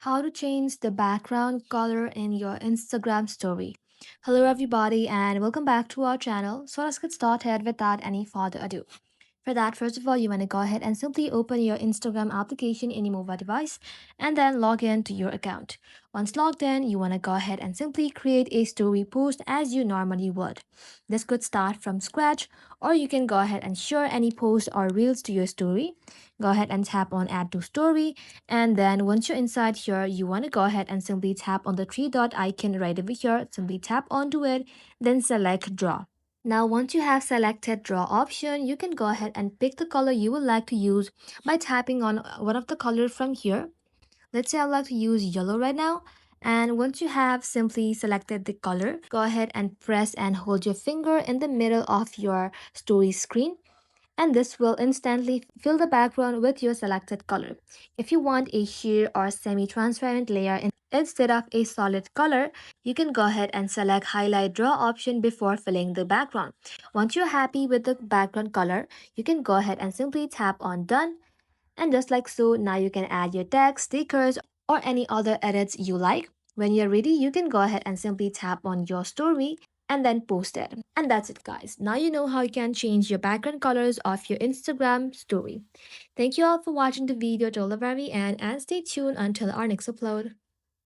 How to change the background color in your Instagram story. Hello everybody and welcome back to our channel. So let's get started without any further ado. For that, first of all, you want to go ahead and simply open your Instagram application in your mobile device and then log in to your account. Once logged in, you want to go ahead and simply create a story post as you normally would. This could start from scratch, or you can go ahead and share any post or reels to your story. Go ahead and tap on add to story, and then once you're inside here, you want to go ahead and simply tap on the three dot icon right over here. Simply tap onto it, then select draw. Now, once you have selected draw option, you can go ahead and pick the color you would like to use by tapping on one of the colors from here. Let's say I would like to use yellow right now. And once you have simply selected the color, go ahead and press and hold your finger in the middle of your story screen, and this will instantly fill the background with your selected color. If you want a sheer or semi-transparent layer instead of a solid color, you can go ahead and select highlight draw option before filling the background. Once you're happy with the background color, you can go ahead and simply tap on done, and just like so, now you can add your text, stickers, or any other edits you like. When you're ready, you can go ahead and simply tap on your story and then post it. And that's it, guys. Now you know how you can change your background colors of your Instagram story. Thank you all for watching the video till the very end and stay tuned until our next upload.